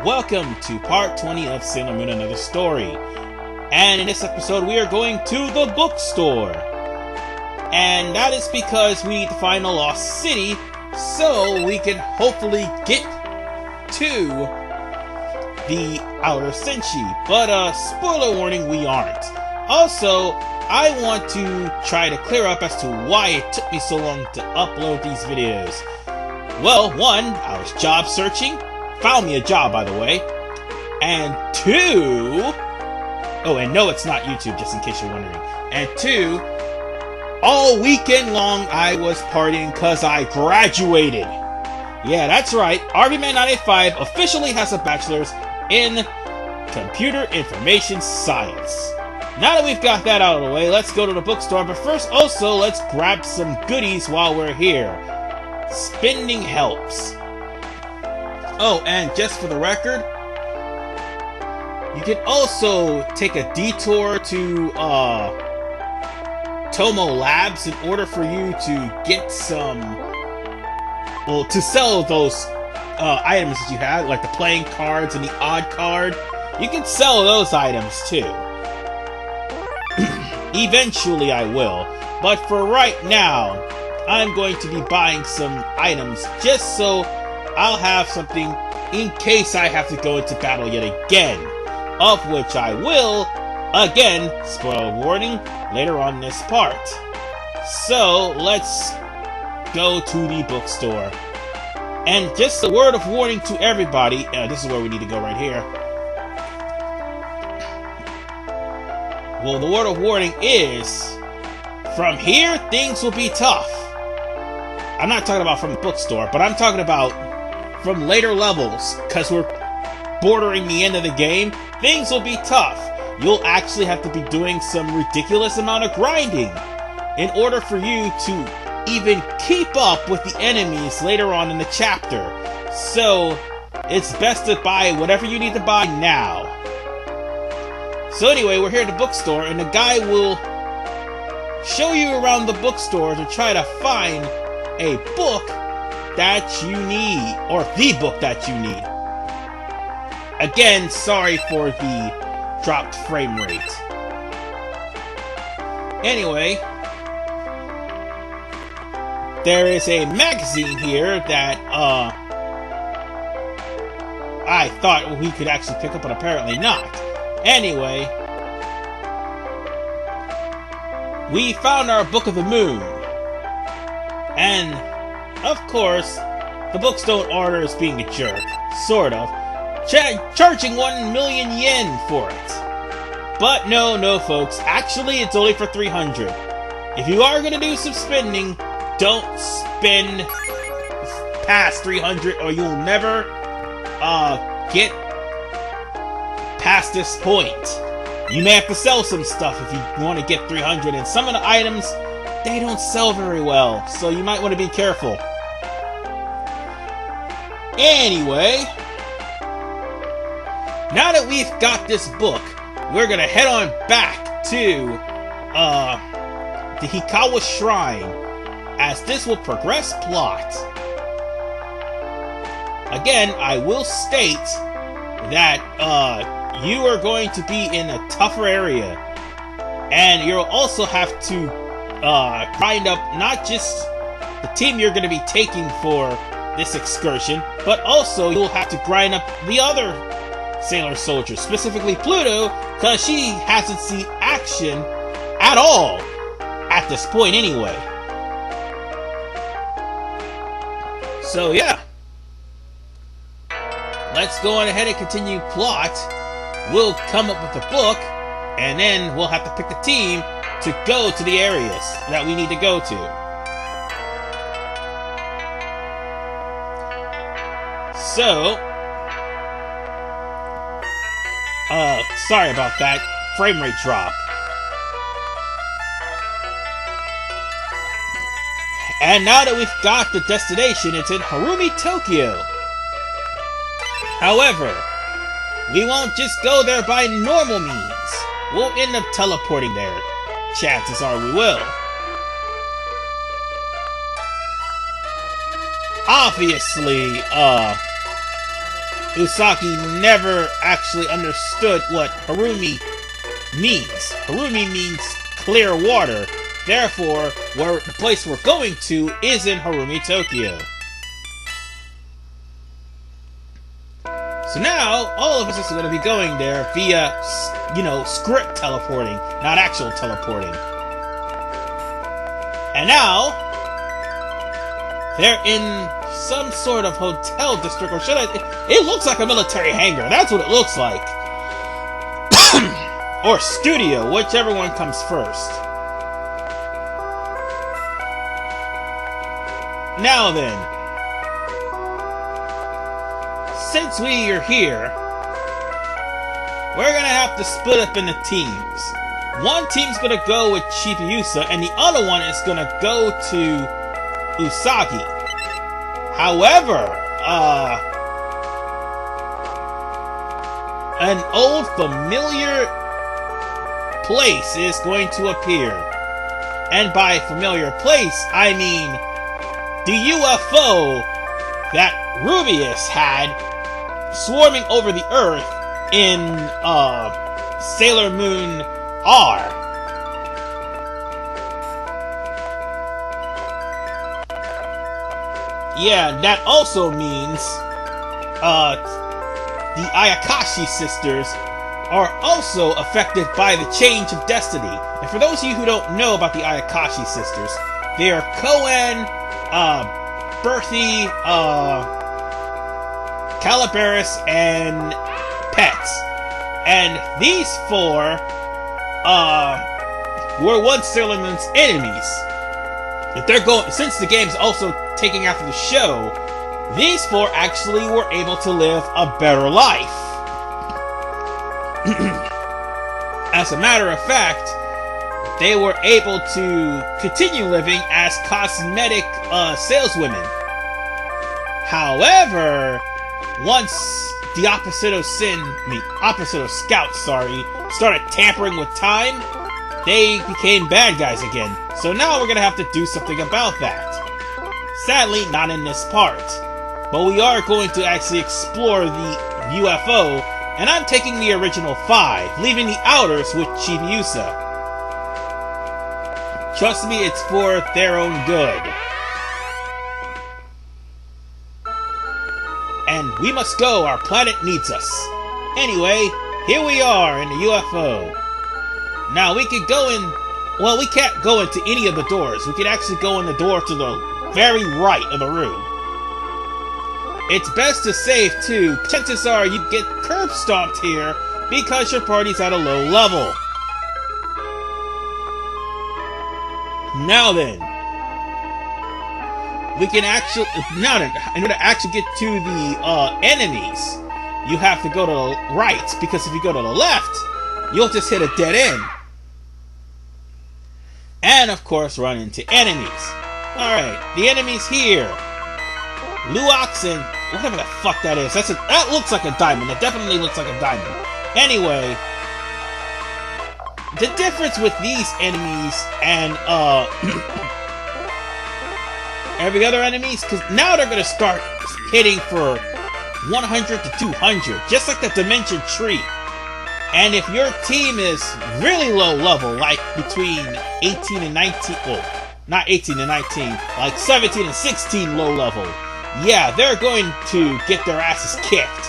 Welcome to part 20 of Sailor Moon Another Story. And in this episode we are going to the bookstore. And that is because we need to find a lost city so we can hopefully get to the Outer Senshi. But spoiler warning, we aren't. Also, I want to try to clear up as to why it took me so long to upload these videos. Well, one, I was job searching. Found me a job, by the way. And two... Oh, and no, it's not YouTube, just in case you're wondering. And two, all weekend long I was partying because I graduated. Yeah, that's right. RVman985 officially has a bachelor's in Computer Information Science. Now that we've got that out of the way, let's go to the bookstore. But first, also, let's grab some goodies while we're here. Spending helps. Oh, and just for the record, you can also take a detour to Tomo Labs in order for you to get some, well, to sell those items that you have, like the playing cards and the odd card. You can sell those items too. Eventually I will, but for right now, I'm going to be buying some items just so I'll have something in case I have to go into battle yet again, of which I will, again, spoiler warning, later on in this part. So, let's go to the bookstore. And just a word of warning to everybody, this is where we need to go right here. Well, the word of warning is, from here, things will be tough. I'm not talking about from the bookstore, but I'm talking about from later levels, because we're bordering the end of the game. Things will be tough. You'll actually have to be doing some ridiculous amount of grinding in order for you to even keep up with the enemies later on in the chapter. So, it's best to buy whatever you need to buy now. So anyway, we're here at the bookstore, and the guy will show you around the bookstore to try to find a book that you need, or the book that you need. Again, sorry for the dropped frame rate. Anyway, there is a magazine here that I thought we could actually pick up, but apparently not. Anyway, we found our Book of the Moon. And, of course, the bookstore owner is being a jerk. Sort of. Charging 1 million yen for it. But no, folks. Actually, it's only for 300. If you are going to do some spending, don't spend past 300 or you'll never get past this point. You may have to sell some stuff if you want to get 300, and some of the items, they don't sell very well, so you might want to be careful. Anyway, now that we've got this book, we're gonna head on back to the Hikawa Shrine, as this will progress plot. Again, I will state that you are going to be in a tougher area, and you'll also have to grind up not just the team you're going to be taking for this excursion, but also you'll have to grind up the other Sailor soldiers, specifically Pluto, because she hasn't seen action at all at this point anyway. So yeah, let's go on ahead and continue plot. We'll come up with a book, and then we'll have to pick the team to go to the areas that we need to go to. So, sorry about that frame rate drop. And now that we've got the destination, it's in Harumi, Tokyo. However, we won't just go there by normal means. We'll end up teleporting there. Chances are we will. Obviously, Usagi never actually understood what Harumi means. Harumi means clear water. Therefore, the place we're going to is in Harumi, Tokyo. So now, all of us are going to be going there via, script teleporting, not actual teleporting. And now, they're in some sort of hotel district, or it looks like a military hangar. That's what it looks like. Or studio, whichever one comes first. Now then, since we are here, we're gonna have to split up into teams. One team's gonna go with Chibiusa, and the other one is gonna go to Usagi. However, an old familiar place is going to appear. And by familiar place, I mean the UFO that Rubeus had swarming over the Earth in Sailor Moon R. Yeah, that also means the Ayakashi sisters are also affected by the change of destiny. And for those of you who don't know about the Ayakashi sisters, they are Koen, Berthy, Calabaris, and Pets. And these four were once Sailor Moon's enemies. If they're since the game's also taking after the show, these four actually were able to live a better life. As a matter of fact, they were able to continue living as cosmetic saleswomen. However, once the opposite of Scout, started tampering with time, they became bad guys again. So now we're gonna have to do something about that. Sadly, not in this part. But we are going to actually explore the UFO, and I'm taking the original 5, leaving the outers with Chibiusa. Trust me, it's for their own good. And we must go, our planet needs us. Anyway, here we are in the UFO. Now we can go in, well, we can't go into any of the doors. We can actually go in the door to the very right of the room. It's best to save too. Chances are you get curb stomped here because your party's at a low level. Now then, we can actually, in order to actually get to the enemies, you have to go to the right, because if you go to the left, you'll just hit a dead end. And of course run into enemies. Alright, the enemies here. Luox and whatever the fuck that is. That looks like a diamond. It definitely looks like a diamond. Anyway, the difference with these enemies and every other enemies, because now they're gonna start hitting for 100 to 200, just like the Dimension Tree. And if your team is really low level, like between 18 and 19, well, not 18 and 19, like 17 and 16 low level, yeah, they're going to get their asses kicked.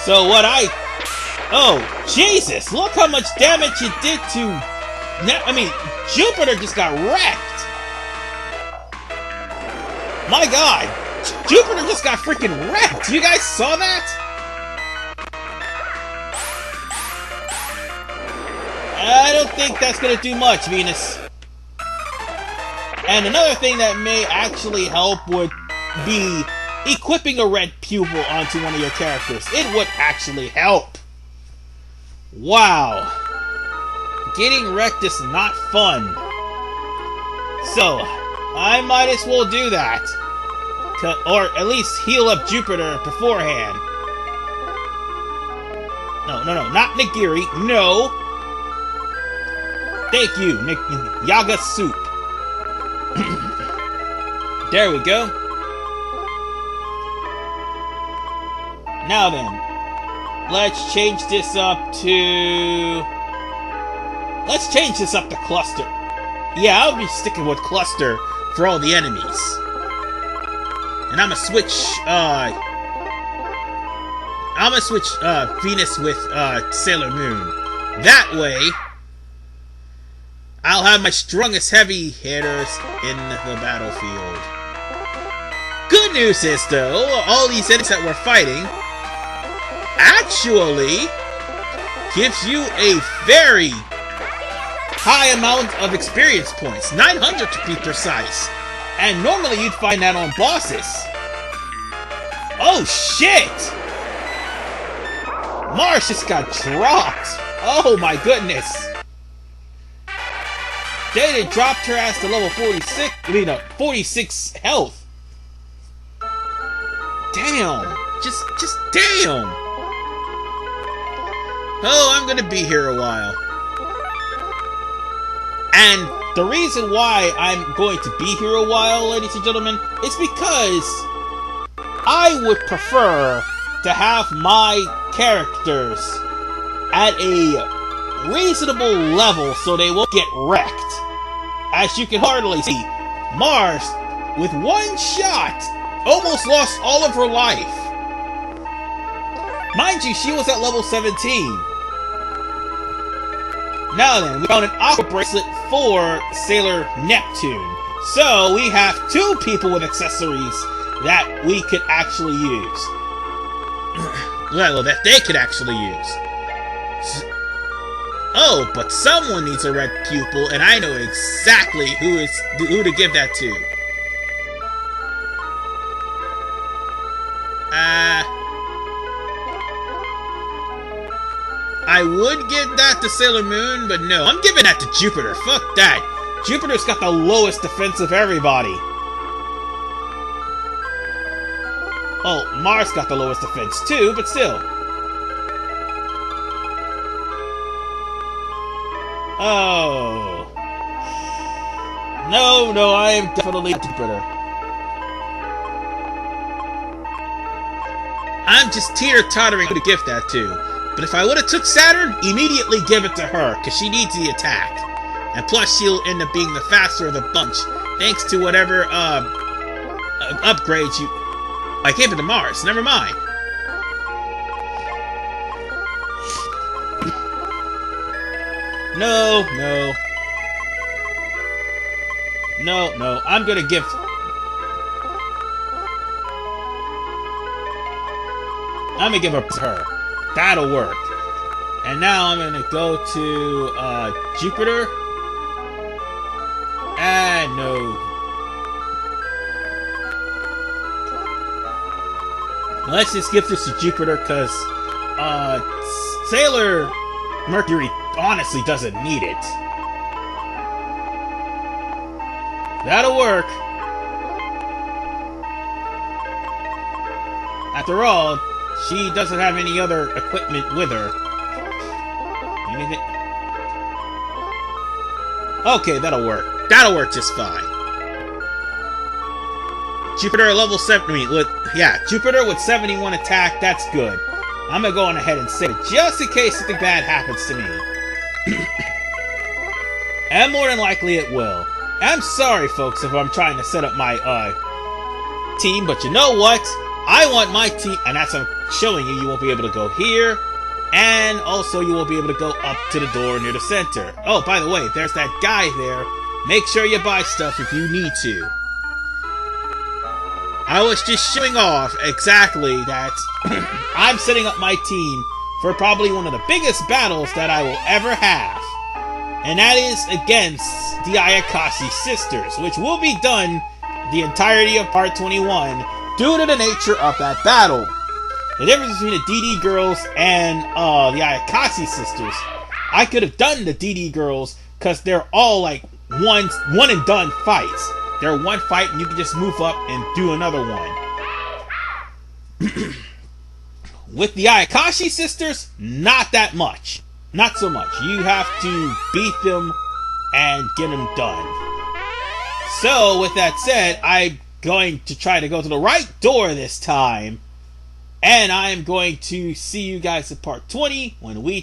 So oh, Jesus, look how much damage you did to, Jupiter just got wrecked. My God, Jupiter just got freaking wrecked. You guys saw that? I don't think that's gonna do much, Venus. And another thing that may actually help would be equipping a red pupil onto one of your characters. It would actually help. Wow. Getting wrecked is not fun. So, I might as well do that. Or at least heal up Jupiter beforehand. No, not Nigiri. No. Thank you, Yaga Soup. There we go. Now then, let's change this up to... Let's change this up to cluster. Yeah, I'll be sticking with cluster for all the enemies. And I'm gonna switch Venus with Sailor Moon. That way, I'll have my strongest heavy hitters in the battlefield. Good news is, though, all these enemies that we're fighting actually gives you a very high amount of experience points, 900 to be precise. And normally you'd find that on bosses. Oh shit! Mars just got dropped. Oh my goodness. They dropped her ass to level 46 health. Damn. Just damn. Oh, I'm gonna be here a while. And the reason why I'm going to be here a while, ladies and gentlemen, is because I would prefer to have my characters at a reasonable level so they won't get wrecked. As you can hardly see, Mars, with one shot, almost lost all of her life. Mind you, she was at level 17. Now then, we found an aqua bracelet for Sailor Neptune. So, we have 2 people with accessories that we could actually use. Well, that they could actually use. Oh, but someone needs a red pupil, and I know exactly who to give that to. I would give that to Sailor Moon, but no, I'm giving that to Jupiter. Fuck that. Jupiter's got the lowest defense of everybody. Oh, Mars got the lowest defense too, but still. Oh. No, I am definitely Jupiter. I'm just teeter-tottering who to give that to. But if I would have took Saturn, immediately give it to her, because she needs the attack. And plus, she'll end up being the faster of the bunch, thanks to whatever, upgrades you... I gave it to Mars, never mind. No, I'm gonna give... I'm gonna give her to her. That'll work. And now I'm gonna go to Jupiter. And no. Let's just give this to Jupiter because Sailor Mercury honestly doesn't need it. That'll work. After all, she doesn't have any other equipment with her. Anything? Okay, that'll work. That'll work just fine. Jupiter level 70. Jupiter with 71 attack. That's good. I'm gonna go on ahead and save it just in case something bad happens to me. And more than likely it will. I'm sorry, folks, if I'm trying to set up my team, but you know what? I want my team, and that's what I'm showing you. You won't be able to go here, and also you won't be able to go up to the door near the center. Oh, by the way, there's that guy there. Make sure you buy stuff if you need to. I was just showing off exactly that I'm setting up my team for probably one of the biggest battles that I will ever have. And that is against the Ayakashi sisters, which will be done the entirety of part 21 due to the nature of that battle. The difference between the DD girls and the Ayakashi sisters, I could have done the DD girls because they're all like one and done fights. They're one fight and you can just move up and do another one. With the Ayakashi sisters, not that much. Not so much. You have to beat them and get them done. So, with that said, I'm going to try to go to the right door this time. And I am going to see you guys in part 20 when we